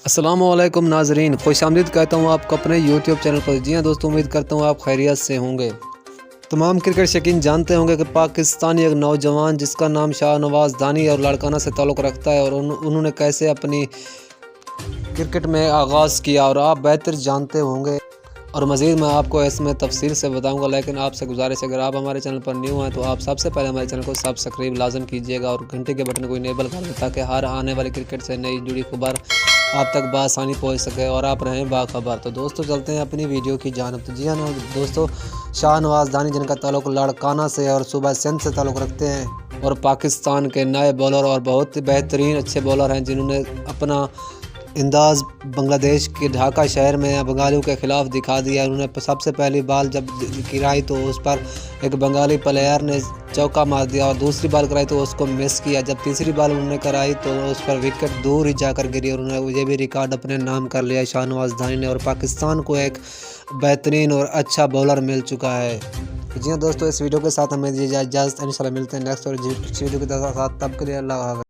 السلام علیکم ناظرین، خوش آمدید کہتا ہوں آپ کو اپنے یوٹیوب چینل پر۔ جی ہاں دوستوں، امید کرتا ہوں آپ خیریت سے ہوں گے۔ تمام کرکٹ شائقین جانتے ہوں گے کہ پاکستانی ایک نوجوان جس کا نام شاہ نواز دانی اور لاڑکانہ سے تعلق رکھتا ہے، اور انہوں نے کیسے اپنی کرکٹ میں آغاز کیا اور آپ بہتر جانتے ہوں گے، اور مزید میں آپ کو اس میں تفصیل سے بتاؤں گا۔ لیکن آپ سے گزارش ہے، اگر آپ ہمارے چینل پر نیو ہیں تو آپ سب سے پہلے ہمارے چینل کو سبسکرائب لازم کیجیے گا اور گھنٹے کے بٹن کو انیبل کر دیں، تاکہ ہر آنے والی کرکٹ سے نئی جڑی خبر آپ تک بآسانی پہنچ سکے اور آپ رہیں باخبر۔ تو دوستو چلتے ہیں اپنی ویڈیو کی جانب۔ تو جی ہاں دوستو، شاہ نواز دانی جن کا تعلق لاڑکانہ سے اور صوبہ سندھ سے تعلق رکھتے ہیں، اور پاکستان کے نئے بولر اور بہت بہترین اچھے بولر ہیں، جنہوں نے اپنا انداز بنگلہ دیش کے ڈھاکہ شہر میں بنگالیوں کے خلاف دکھا دیا۔ انہوں نے سب سے پہلی بال جب گرائی تو اس پر ایک بنگالی پلیئر نے چوکا مار دیا، اور دوسری بال کرائی تو اس کو مس کیا۔ جب تیسری بال انہوں نے کرائی تو اس پر وکٹ دور ہی جا کر گری، اور انہوں نے یہ بھی ریکارڈ اپنے نام کر لیا شاہ نواز دانی نے، اور پاکستان کو ایک بہترین اور اچھا بولر مل چکا ہے۔ جی ہاں دوستو، اس ویڈیو کے ساتھ ہمیں اجازت، انشاءاللہ ملتے ہیں نیکسٹ اور ویڈیو کے ساتھ، تب کے لیے اللہ حافظ۔